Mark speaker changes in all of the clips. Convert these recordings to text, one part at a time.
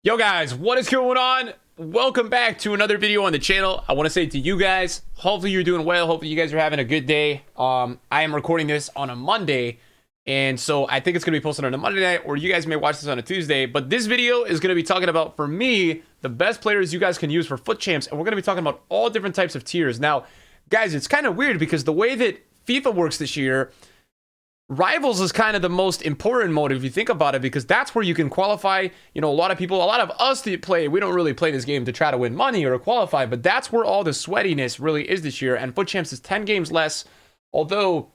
Speaker 1: Yo guys, what is going on? Welcome back to another video on the channel. I want to say to you guys, hopefully you're doing well. Hopefully you guys are having a good day. I am recording this on a Monday, and so I think it's going to be posted on a Monday night, or you guys may watch this on a Tuesday. But this video is going to be talking about, for me, the best players you guys can use for FUT champs, and we're going to be talking about all different types of tiers. Now, guys, it's kind of weird because the way that FIFA works this year, Rivals is kind of the most important mode if you think about it, because that's where you can qualify. You know, a lot of us that play, we don't really play this game to try to win money or to qualify, but that's where all the sweatiness really is this year. And FUT champs is 10 games less, although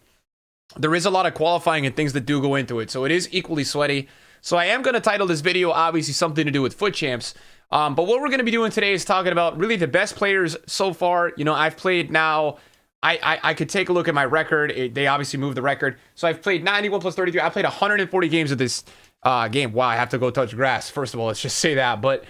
Speaker 1: there is a lot of qualifying and things that do go into it, so it is equally sweaty. So I am going to title this video obviously something to do with FUT champs, but what we're going to be doing today is talking about really the best players so far. You know, I've played now, I could take a look at my record. They obviously moved the record. So I've played 91 plus 33. I played 140 games of this game. Wow, I have to go touch grass. First of all, let's just say that. But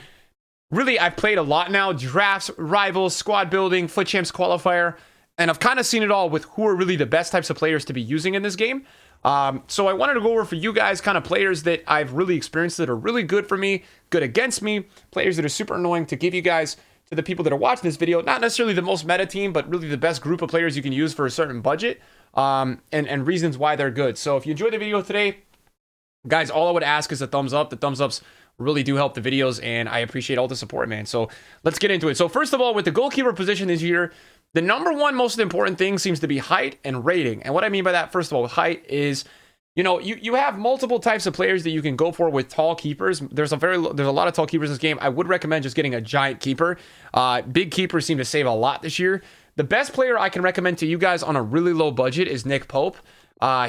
Speaker 1: really, I've played a lot now. Drafts, rivals, squad building, FUT champs qualifier. And I've kind of seen it all with who are really the best types of players to be using in this game. So I wanted to go over for you guys kind of players that I've really experienced that are really good for me, good against me, players that are super annoying, to give you guys, to the people that are watching this video, not necessarily the most meta team, but really the best group of players you can use for a certain budget, and reasons why they're good. So if you enjoyed the video today, guys, all I would ask is a thumbs up. The thumbs ups really do help the videos, and I appreciate all the support, man. So let's get into it. So first of all, with the goalkeeper position this year, the number one most important thing seems to be height and rating. And what I mean by that, first of all, with height is, you know, you have multiple types of players that you can go for with tall keepers. There's a lot of tall keepers in this game. I would recommend just getting a giant keeper. Big keepers seem to save a lot this year. The best player I can recommend to you guys on a really low budget is Nick Pope.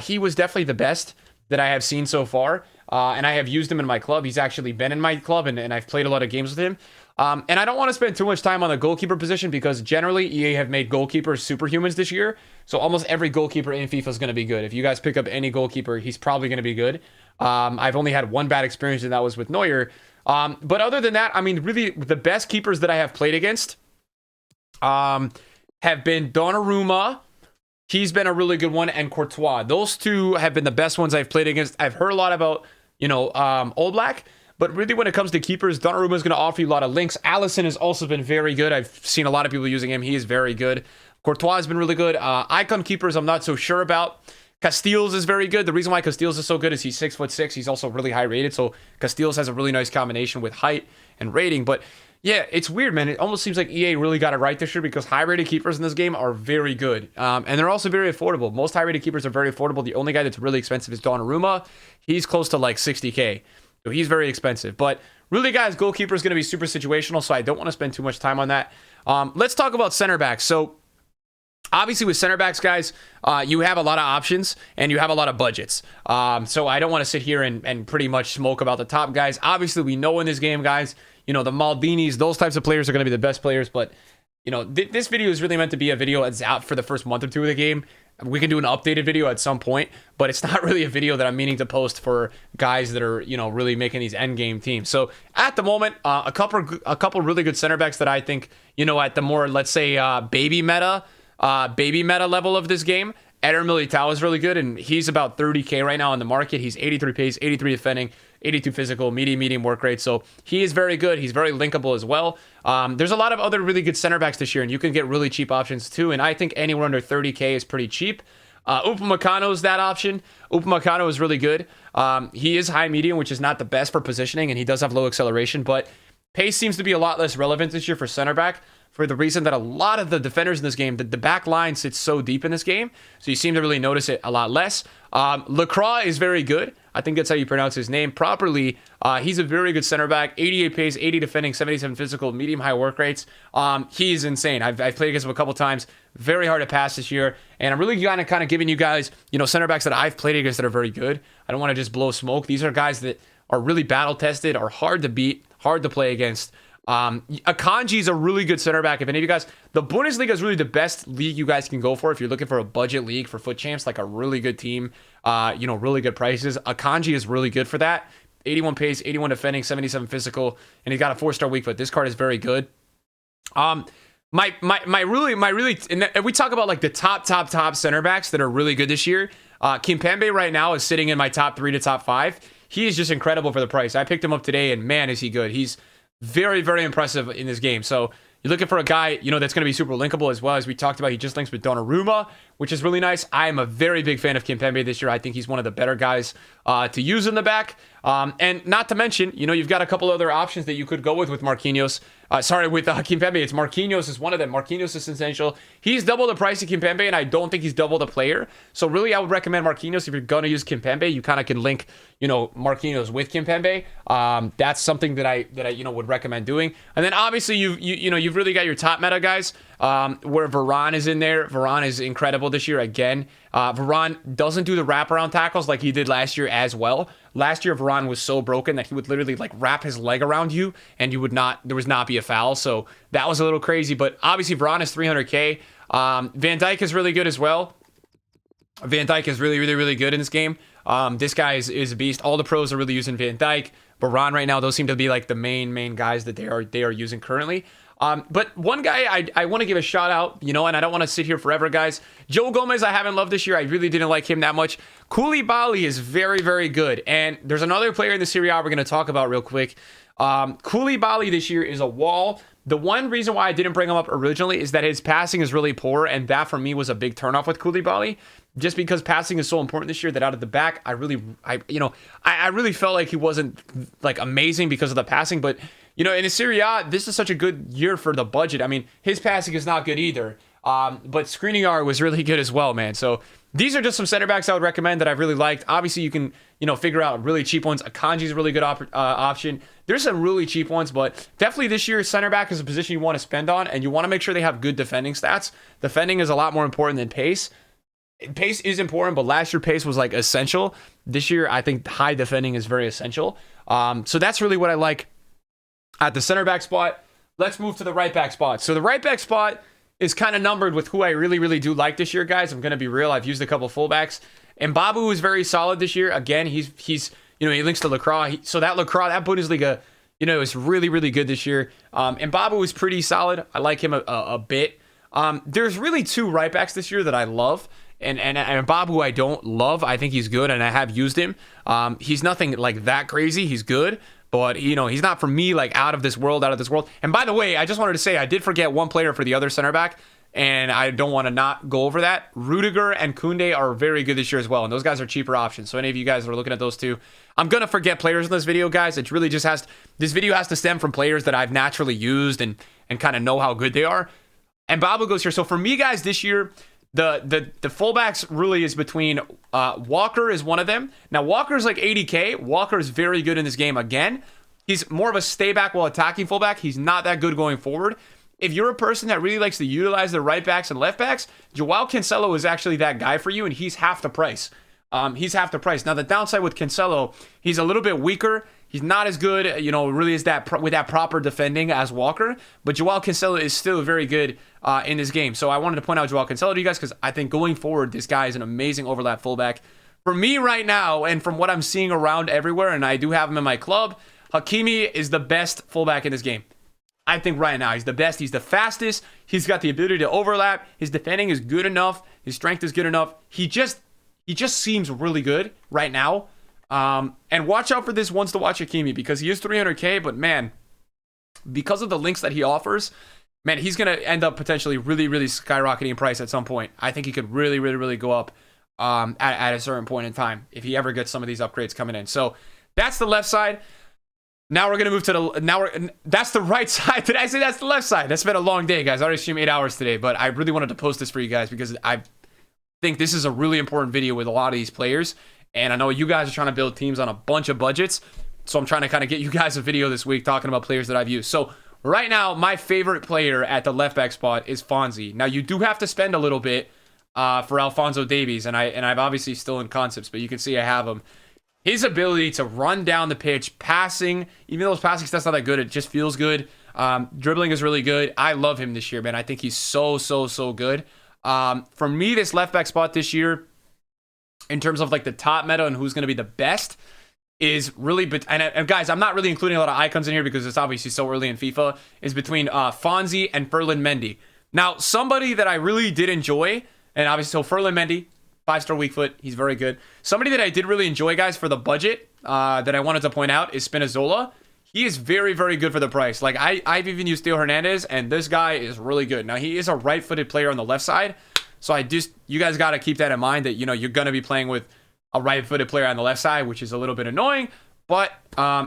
Speaker 1: He was definitely the best that I have seen so far. And I have used him in my club. He's actually been in my club, and I've played a lot of games with him. And I don't want to spend too much time on the goalkeeper position, because generally EA have made goalkeepers superhumans this year. So almost every goalkeeper in FIFA is going to be good. If you guys pick up any goalkeeper, he's probably going to be good. I've only had one bad experience, and that was with Neuer. But other than that, I mean, really the best keepers that I have played against have been Donnarumma. He's been a really good one, and Courtois. Those two have been the best ones I've played against. I've heard a lot about, you know, Fullback. But really, when it comes to keepers, Donnarumma is going to offer you a lot of links. Alisson has also been very good. I've seen a lot of people using him. He is very good. Courtois has been really good. Icon keepers, I'm not so sure about. Casteels is very good. The reason why Casteels is so good is he's 6'6". He's also really high rated. So Casteels has a really nice combination with height and rating. But yeah, it's weird, man. It almost seems like EA really got it right this year, because high-rated keepers in this game are very good. And they're also very affordable. Most high-rated keepers are very affordable. The only guy that's really expensive is Donnarumma. He's close to like 60K. So he's very expensive. But really, guys, goalkeeper is going to be super situational, so I don't want to spend too much time on that. Let's talk about center backs. So obviously with center backs, guys, you have a lot of options and you have a lot of budgets. So I don't want to sit here and pretty much smoke about the top guys. Obviously, we know in this game, guys, you know, the Maldinis, those types of players are going to be the best players. But, you know, this video is really meant to be a video that's out for the first month or two of the game. We can do an updated video at some point, but it's not really a video that I'm meaning to post for guys that are, you know, really making these end game teams. So at the moment, a couple really good center backs that I think, you know, at the more, let's say, baby meta level of this game. Eder Militao is really good, and he's about 30K right now on the market. He's 83 pace, 83 defending, 82 physical, medium work rate. So he is very good. He's very linkable as well. There's a lot of other really good center backs this year, and you can get really cheap options too. And I think anywhere under 30K is pretty cheap. Upamecano is that option. Upamecano is really good. He is high medium, which is not the best for positioning, and he does have low acceleration, but pace seems to be a lot less relevant this year for center back, for the reason that a lot of the defenders in this game, the back line sits so deep in this game, so you seem to really notice it a lot less. Lacroix is very good. I think that's how you pronounce his name properly. He's a very good center back. 88 pace, 80 defending, 77 physical, medium high work rates. He's insane. I've played against him a couple times. Very hard to pass this year, and I'm really kind of giving you guys, you know, center backs that I've played against that are very good. I don't want to just blow smoke. These are guys that are really battle tested, are hard to beat, hard to play against. Akanji is a really good center back. If any of you guys, the Bundesliga is really the best league you guys can go for if you're looking for a budget league for FUT champs, like a really good team, you know, really good prices. Akanji is really good for that. 81 pace, 81 defending, 77 physical, and he's got a 4-star weak foot. This card is very good. My really, and we talk about like the top center backs that are really good this year. Kimpembe right now is sitting in my top 3 to top 5. he is just incredible for the price. I picked him up today, and man, is he good. He's very, very impressive in this game. So you're looking for a guy, that's going to be super linkable as well. As we talked about, he just links with Donnarumma, which is really nice. I am a very big fan of Kimpembe this year. I think he's one of the better guys to use in the back. And not to mention, you've got a couple other options that you could go with Marquinhos. With Kimpembe. It's Marquinhos is one of them. Marquinhos is essential. He's double the price of Kimpembe, and I don't think he's double the player. So really, I would recommend Marquinhos if you're going to use Kimpembe. You kind of can link, Marquinhos with Kimpembe. That's something that I would recommend doing. And then obviously you've really got your top meta guys, where Varane is in there. Varane is incredible this year again. Varane doesn't do the wraparound tackles like he did last year as well. Last year, Varane was so broken that he would literally wrap his leg around you, and there would not be a foul. So that was a little crazy. But obviously, Varane is 300k. Van Dijk is really good as well. Van Dijk is really, really, really good in this game. This guy is a beast. All the pros are really using Van Dijk. Varane right now, those seem to be the main guys that they are using currently. But one guy I want to give a shout out, and I don't want to sit here forever, guys. Joe Gomez, I haven't loved this year. I really didn't like him that much. Koulibaly is very, very good. And there's another player in the Serie A we're going to talk about real quick. Koulibaly this year is a wall. The one reason why I didn't bring him up originally is that his passing is really poor, and that for me was a big turnoff with Koulibaly. Just because passing is so important this year that out of the back, I really felt like he wasn't amazing because of the passing. But in the Serie A, this is such a good year for the budget. I mean, his passing is not good either. But Skriniar was really good as well, man. So these are just some center backs I would recommend that I've really liked. Obviously, you can figure out really cheap ones. Akanji's a really good option. There's some really cheap ones, but definitely this year, center back is a position you want to spend on, and you want to make sure they have good defending stats. Defending is a lot more important than pace. Pace is important, but last year pace was essential. This year, I think high defending is very essential. So that's really what I like at the center back spot. Let's move to the right back spot. So the right back spot is kind of numbered with who I really, really do like this year, guys. I'm going to be real. I've used a couple fullbacks. And Babu is very solid this year. Again, he links to Lacroix. So that Lacroix, that Bundesliga, is really, really good this year. And Babu is pretty solid. I like him a bit. There's really two right backs this year that I love. And Babu I don't love. I think he's good, and I have used him. He's nothing that crazy. He's good. But, he's not for me, out of this world. And by the way, I just wanted to say, I did forget one player for the other center back, and I don't want to not go over that. Rudiger and Koundé are very good this year as well, and those guys are cheaper options. So any of you guys that are looking at those two, I'm going to forget players in this video, guys. It really just this video has to stem from players that I've naturally used and kind of know how good they are. And Babu goes here. So for me, guys, this year, the fullbacks really is between Walker is one of them. Now, Walker's 80k. Walker is very good in this game again. He's more of a stay back while attacking fullback. He's not that good going forward. If you're a person that really likes to utilize the right backs and left backs, Joao Cancelo is actually that guy for you, and he's half the price. Now, the downside with Cancelo, he's a little bit weaker. He's not as good, really is that with that proper defending as Walker. But Joao Cancelo is still very good in this game. So I wanted to point out Joao Cancelo to you guys because I think going forward, this guy is an amazing overlap fullback. For me right now, and from what I'm seeing around everywhere, and I do have him in my club, Hakimi is the best fullback in this game. I think right now he's the best. He's the fastest. He's got the ability to overlap. His defending is good enough. His strength is good enough. He just seems really good right now. And watch out for this once to watch Hakimi because he is 300k, but man, because of the links that he offers, man, he's going to end up potentially really, really skyrocketing in price at some point. I think he could really, really, really go up at a certain point in time if he ever gets some of these upgrades coming in. So that's the left side. Now we're going to move to that's the right side. Did I say that's the left side? That's been a long day, guys. I already streamed 8 hours today, but I really wanted to post this for you guys because I think this is a really important video with a lot of these players. And I know you guys are trying to build teams on a bunch of budgets. So I'm trying to kind of get you guys a video this week talking about players that I've used. So right now, my favorite player at the left back spot is Fonzie. Now you do have to spend a little bit for Alphonso Davies. And I'm obviously still in concepts, but you can see I have him. His ability to run down the pitch, passing, even though his passing stats not that good, it just feels good. Dribbling is really good. I love him this year, man. I think he's so good. For me, this left back spot this year, in terms of the top meta and who's going to be the best, is really, and guys, I'm not really including a lot of icons in here because it's obviously so early in FIFA, is between Fonzie and Ferland Mendy. Now, somebody that I really did enjoy, and obviously, so Ferland Mendy, 5-star weak foot. He's very good. Somebody that I did really enjoy, guys, for the budget that I wanted to point out is Spinazzola. He is very, very good for the price. Like, I've even used Theo Hernandez, and this guy is really good. Now, he is a right-footed player on the left side, so you guys got to keep that in mind that, you're going to be playing with a right-footed player on the left side, which is a little bit annoying, but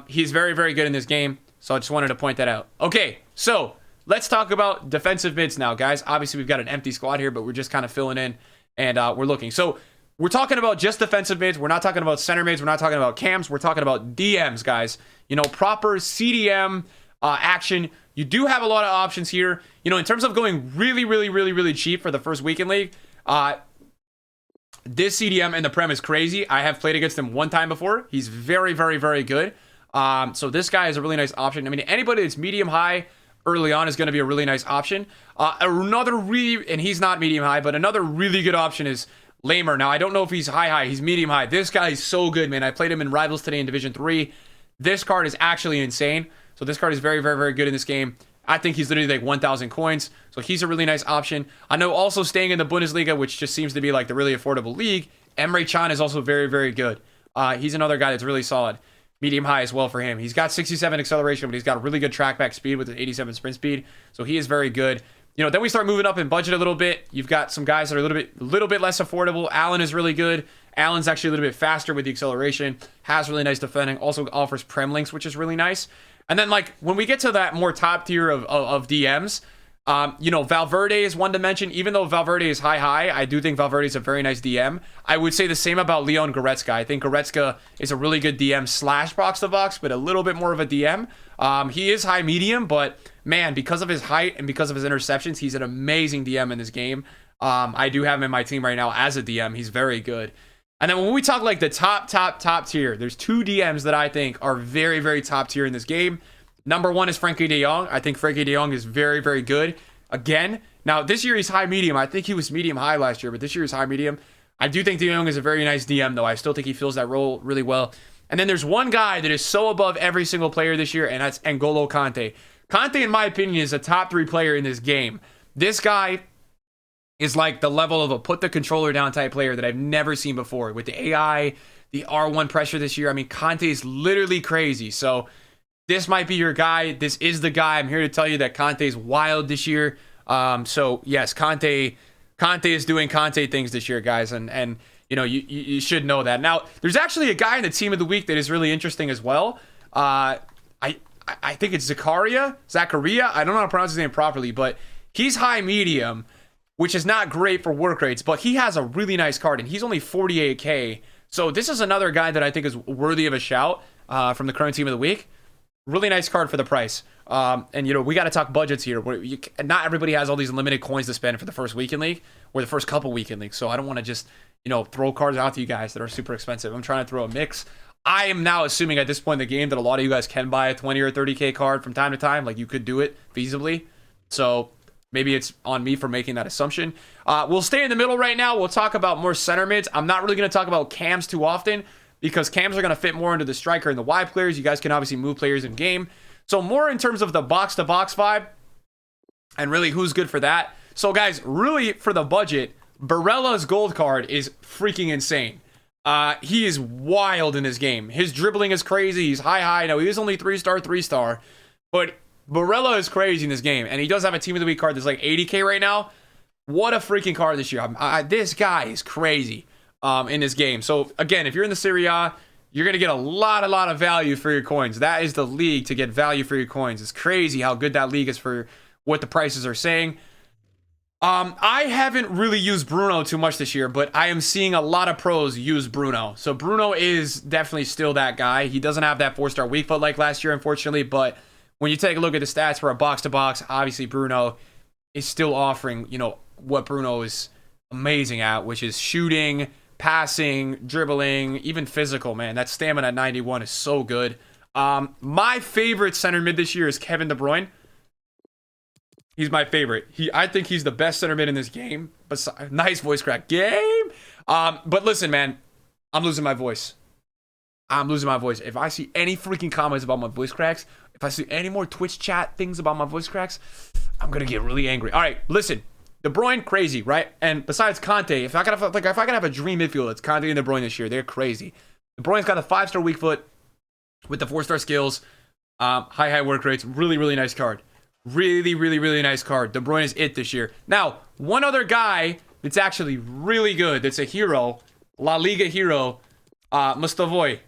Speaker 1: he's very, very good in this game, so I just wanted to point that out. Okay, so let's talk about defensive mids now, guys. Obviously, we've got an empty squad here, but we're just kind of filling in, and we're looking. So we're talking about just defensive mids. We're not talking about center mids. We're not talking about cams. We're talking about DMs, guys. Proper CDM action. You do have a lot of options here. In terms of going really, really, really, really cheap for the first weekend league, this CDM in the Prem is crazy. I have played against him one time before. He's very, very, very good. So this guy is a really nice option. I mean, anybody that's medium high early on is going to be a really nice option. And he's not medium high, but another really good option is Lamer. Now, I don't know if he's high. He's medium high. This guy is so good, man. I played him in Rivals today in Division 3. This card is actually insane. So this card is very, very, very good in this game. I think he's literally like 1,000 coins. So he's a really nice option. I know also staying in the Bundesliga, which just seems to be like the really affordable league, Emre Can is also very, very good. He's another guy that's really solid. Medium high as well for him. He's got 67 acceleration, but he's got really good track back speed with an 87 sprint speed. So he is very good. Then we start moving up in budget a little bit. You've got some guys that are a little bit less affordable. Allen is really good. Allen's actually a little bit faster with the acceleration. Has really nice defending. Also offers Prem links, which is really nice. And then, like, when we get to that more top tier of DMs, Valverde is one to mention. Even though Valverde is high, I do think Valverde is a very nice DM. I would say the same about Leon Goretzka. I think Goretzka is a really good DM / box to box, but a little bit more of a DM. He is high medium, but man, because of his height and because of his interceptions, he's an amazing DM in this game. I do have him in my team right now as a DM. He's very good. And then when we talk like the top tier, there's 2 DMs that I think are very, very top tier in this game. Number 1 is Frankie de Jong. I think Frankie de Jong is very, very good. Again, now this year he's high medium. I think he was medium high last year, but this year he's high medium. I do think de Jong is a very nice DM, though. I still think he fills that role really well. And then there's one guy that is so above every single player this year, and that's N'Golo Kante. Kante, in my opinion, is a top 3 player in this game. This guy is like the level of a put the controller down type player that I've never seen before. With the AI, the R1 pressure this year, I mean, Kante is literally crazy. So this might be your guy. This is the guy. I'm here to tell you that Kante is wild this year. So yes, Kante is doing Kante things this year, guys, and you should know that. Now, there's actually a guy in the team of the week that is really interesting as well. I think it's Zakaria. I don't know how to pronounce his name properly, but he's high medium, which is not great for work rates, but he has a really nice card, and he's only 48k. So this is another guy that I think is worthy of a shout from the current team of the week. Really nice card for the price. And we got to talk budgets here. Not everybody has all these limited coins to spend for the first weekend league or the first couple weekend leagues. So I don't want to just, throw cards out to you guys that are super expensive. I'm trying to throw a mix. I am now assuming at this point in the game that a lot of you guys can buy a 20 or 30k card from time to time. Like, you could do it feasibly. So maybe it's on me for making that assumption. We'll stay in the middle right now. We'll talk about more center mids. I'm not really going to talk about cams too often, because cams are going to fit more into the striker and the wide players. You guys can obviously move players in game. So more in terms of the box-to-box vibe and really who's good for that. So, guys, really for the budget, Barella's gold card is freaking insane. He is wild in this game. His dribbling is crazy. He's high. Now, he is only 3-star, but Barella is crazy in this game. And he does have a Team of the Week card that's like 80k right now. What a freaking card this year. This guy is crazy in this game. So, again, if you're in the Serie A, you're going to get a lot of value for your coins. That is the league to get value for your coins. It's crazy how good that league is for what the prices are saying. I haven't really used Bruno too much this year, but I am seeing a lot of pros use Bruno. So Bruno is definitely still that guy. He doesn't have that 4-star weak foot like last year, unfortunately, but when you take a look at the stats for a box-to-box, obviously Bruno is still offering, what Bruno is amazing at, which is shooting, passing, dribbling, even physical, man. That stamina at 91 is so good. My favorite center mid this year is Kevin De Bruyne. He's my favorite. I think he's the best center mid in this game. Nice voice crack. Game! But listen, man. I'm losing my voice. If I see any freaking comments about my voice cracks, if I see any more Twitch chat things about my voice cracks, I'm going to get really angry. All right, listen. De Bruyne, crazy, right? And besides Conte, if I can have a dream midfield, it's Conte and De Bruyne this year. They're crazy. De Bruyne's got a 5-star weak foot with the 4-star skills, high work rates. Really, really nice card. Really, really, really nice card. De Bruyne is it this year. Now, one other guy that's actually really good, that's a hero, La Liga hero, Mustovoy,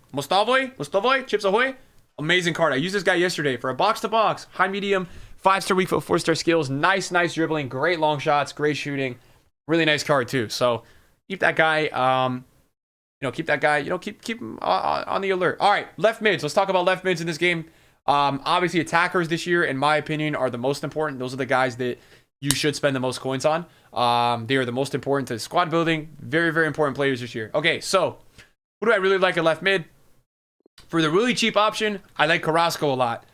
Speaker 1: Chips Ahoy. Amazing card. I used this guy yesterday for a box-to-box, high medium, 5-star weak foot, 4-star skills. Nice dribbling, great long shots, great shooting. Really nice card too. So keep that guy, keep him on the alert. All right, left mids. Let's talk about left mids in this game. Obviously, attackers this year, in my opinion, are the most important. Those are the guys that you should spend the most coins on. They are the most important to squad building. Very, very important players this year. Okay, so who do I really like at left mid? For the really cheap option, I like Carrasco a lot.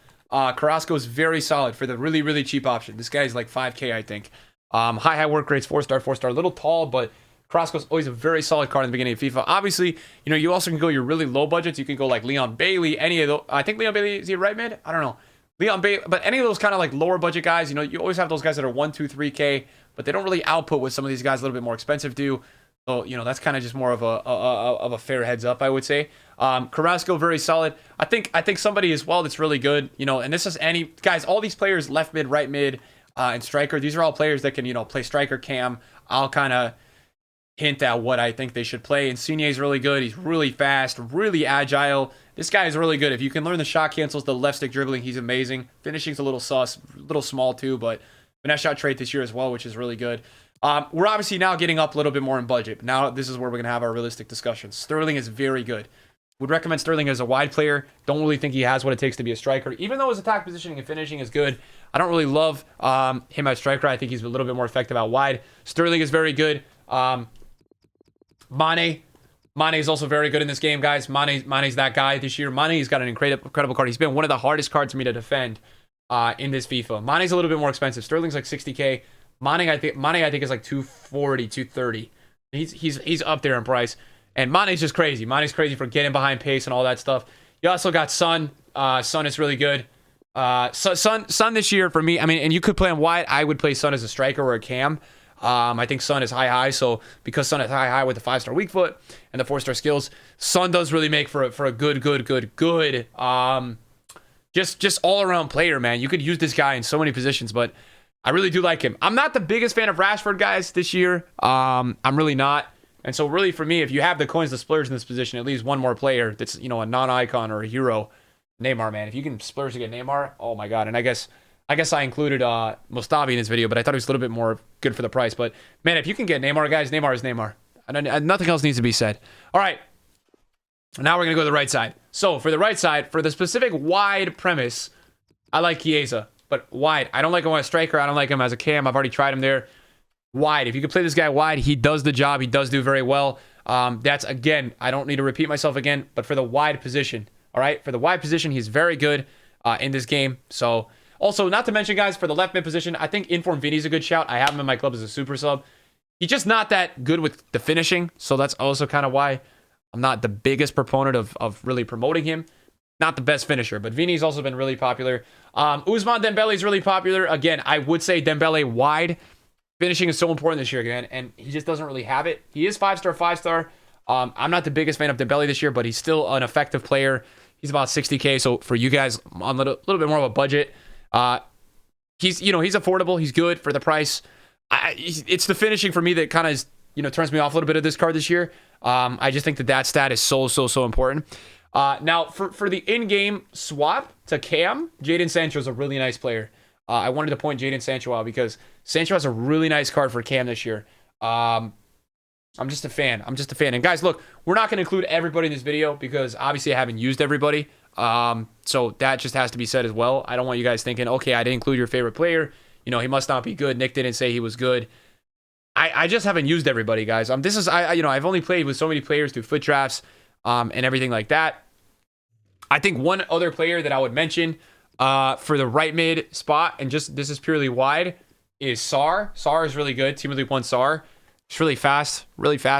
Speaker 1: Carrasco is very solid for the really, really cheap option. This guy's like 5K, I think. High work rates, 4-star. A little tall, but Carrasco's always a very solid card in the beginning of FIFA. Obviously, you also can go your really low budgets. You can go like Leon Bailey, any of those. I think Leon Bailey, is he right mid? I don't know. Leon Bailey, but any of those kind of like lower budget guys, you always have those guys that are 1, 2, 3K, but they don't really output what some of these guys a little bit more expensive do. So, that's kind of just more of a fair heads up, I would say. Carrasco, very solid. I think somebody as well that's really good, and this is guys, all these players, left mid, right mid, and striker, these are all players that can, play striker cam. I'll kind of hint at what I think they should play. Insigne is really good. He's really fast, really agile. This guy is really good. If you can learn the shot cancels, the left stick dribbling, he's amazing. Finishing's a little sus, a little small too, but finesse shot trait this year as well, which is really good. We're obviously now getting up a little bit more in budget. Now this is where we're going to have our realistic discussions. Sterling is very good. Would recommend Sterling as a wide player. Don't really think he has what it takes to be a striker. Even though his attack positioning and finishing is good, I don't really love him as striker. I think he's a little bit more effective out wide. Sterling is very good. Mane is also very good in this game, guys. Mane's that guy this year. Mane's got an incredible card. He's been one of the hardest cards for me to defend in this FIFA. Mane's a little bit more expensive. Sterling's like 60K. Mane I think is like 240, 230. He's up there in price. And Mane's just crazy. Mane's crazy for getting behind pace and all that stuff. You also got Son. Son is really good. Son this year for me, and you could play him wide. I would play Son as a striker or a cam. I think Son is high, so because Son is high with the 5-star weak foot and the 4-star skills, Son does really make for a good, just all around player, man. You could use this guy in so many positions, but I really do like him. I'm not the biggest fan of Rashford, guys, this year. I'm really not. And so really for me, if you have the coins to splurge in this position, at least one more player that's, a non-icon or a hero, Neymar, man. If you can splurge to get Neymar, oh my God. And I guess I included Mustafi in this video, but I thought it was a little bit more good for the price. But man, if you can get Neymar, guys, Neymar is Neymar. And nothing else needs to be said. All right. Now we're going to go to the right side. So for the right side, for the specific wide premise, I like Chiesa. But wide. I don't like him as a striker. I don't like him as a cam. I've already tried him there. Wide. If you can play this guy wide, he does the job. He does do very well. That's, again, I don't need to repeat myself again, but for the wide position. All right? For the wide position, he's very good in this game. So, also, not to mention, guys, for the left mid position, I think Inform Vini's a good shout. I have him in my club as a super sub. He's just not that good with the finishing, so that's also kind of why I'm not the biggest proponent of really promoting him. Not the best finisher, but Vini's also been really popular. Ousmane Dembele is really popular. Again, I would say Dembele wide. Finishing is so important this year, again, and he just doesn't really have it. He is 5-star. I'm not the biggest fan of Dembele this year, but he's still an effective player. He's about 60K, so for you guys on a little bit more of a budget, he's affordable. He's good for the price. It's the finishing for me that kind of turns me off a little bit of this card this year. I just think that stat is so important. Now, for the in-game swap to Cam, Jadon Sancho is a really nice player. I wanted to point Jadon Sancho out because Sancho has a really nice card for Cam this year. I'm just a fan. And guys, look, we're not going to include everybody in this video because obviously I haven't used everybody. So that just has to be said as well. I don't want you guys thinking, okay, I didn't include your favorite player. He must not be good. Nick didn't say he was good. I just haven't used everybody, guys. I've only played with so many players through FUT drafts, and everything like that. I think one other player that I would mention for the right mid spot, and just this is purely wide, is Sar. Sar is really good. Team of the League 1 Sar. It's really fast.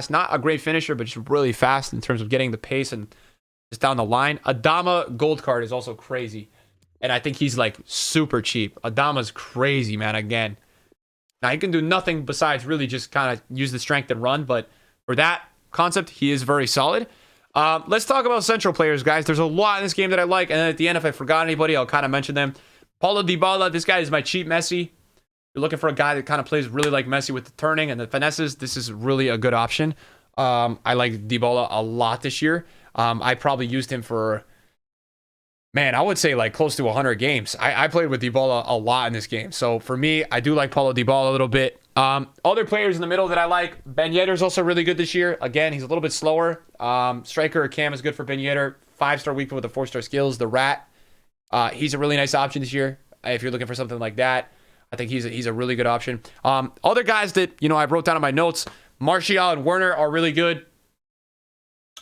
Speaker 1: Not a great finisher, but just really fast in terms of getting the pace and just down the line. Adama gold card is also crazy. And I think he's like super cheap. Adama's crazy, man, again. Now, he can do nothing besides really just kind of use the strength and run, but for that concept, he is very solid. Let's talk about central players, guys. There's a lot in this game that I like, and then at the end, if I forgot anybody, I'll kind of mention them. Paulo Dybala, this guy is my cheap Messi. You're looking for a guy that kind of plays really like Messi with the turning and the finesses. This is really a good option. I like Dybala a lot this year. I probably used him for, man, I would say like close to 100 games. I played with Dybala a lot in this game. So for me, I do like Paulo Dybala a little bit. Other players in the middle that I like, Ben Yedder's also really good this year. Again, he's a little bit slower. Striker or Cam is good for Ben Yedder. 5-star weekend with the 4-star skills. The Rat, he's a really nice option this year. If you're looking for something like that, I think he's a really good option. Other guys that, I wrote down in my notes, Martial and Werner are really good.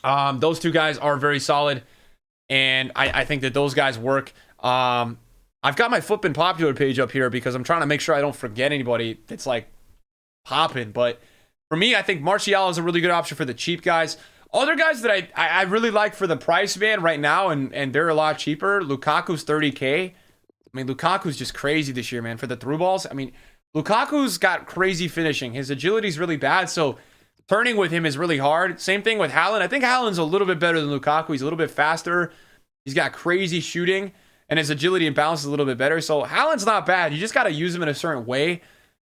Speaker 1: Those two guys are very solid. And I think that those guys work. I've got my FUT Been Popular page up here because I'm trying to make sure I don't forget anybody that's like popping. But for me, I think Martial is a really good option for the cheap guys. Other guys that I really like for the price band right now, and they're a lot cheaper. Lukaku's 30K. I mean, Lukaku's just crazy this year, man, for the through balls. I mean, Lukaku's got crazy finishing. His agility's really bad, so turning with him is really hard. Same thing with Haaland. I think Haaland's a little bit better than Lukaku. He's a little bit faster. He's got crazy shooting, and his agility and balance is a little bit better. So Haaland's not bad. You just got to use him in a certain way,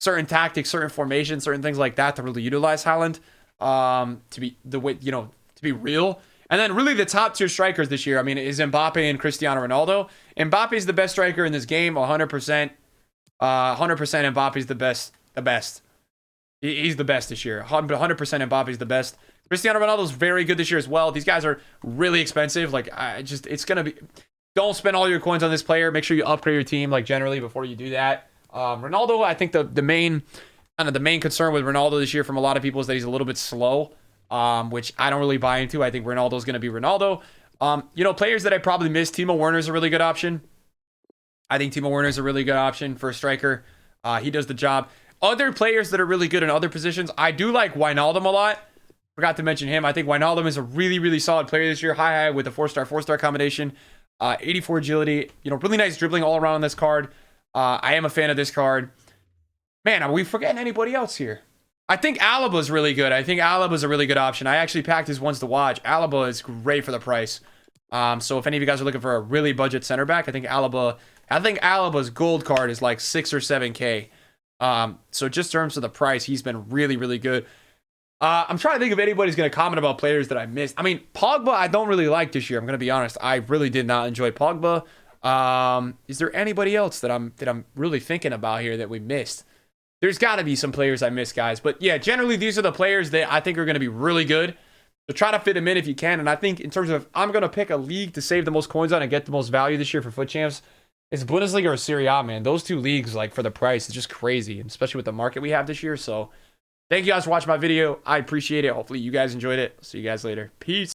Speaker 1: certain tactics, certain formations, certain things like that to really utilize Haaland to be the way, to be real. And then really the top tier strikers this year, I mean, is Mbappe and Cristiano Ronaldo. Mbappe's the best striker in this game, 100%. 100% Mbappe's the best. He's the best this year. 100% Mbappe's the best. Cristiano Ronaldo's very good this year as well. These guys are really expensive. Like, it's going to be, don't spend all your coins on this player. Make sure you upgrade your team, like, generally before you do that. Ronaldo, I think the main concern with Ronaldo this year from a lot of people is that he's a little bit slow. Which I don't really buy into. I think Ronaldo's going to be Ronaldo. Players that I probably missed, Timo Werner's a really good option. I think Timo Werner's a really good option for a striker. He does the job. Other players that are really good in other positions, I do like Wijnaldum a lot. Forgot to mention him. I think Wijnaldum is a really, really solid player this year. High with a 4-star combination. 84 agility. Really nice dribbling all around on this card. I am a fan of this card. Man, are we forgetting anybody else here? I think Alaba's really good. I think Alaba's a really good option. I actually packed his ones to watch. Alaba is great for the price. So if any of you guys are looking for a really budget center back, I think Alaba's gold card is like 6 or 7K. So just in terms of the price, he's been really, really good. I'm trying to think if anybody's going to comment about players that I missed. I mean, Pogba, I don't really like this year. I'm going to be honest. I really did not enjoy Pogba. Is there anybody else that I'm really thinking about here that we missed? There's got to be some players I missed, guys. But yeah, generally, these are the players that I think are going to be really good. So try to fit them in if you can. And I think in terms of, I'm going to pick a league to save the most coins on and get the most value this year for FUT Champs. It's Bundesliga or Serie A, man. Those two leagues, like, for the price, it's just crazy. And especially with the market we have this year. So thank you guys for watching my video. I appreciate it. Hopefully you guys enjoyed it. See you guys later. Peace.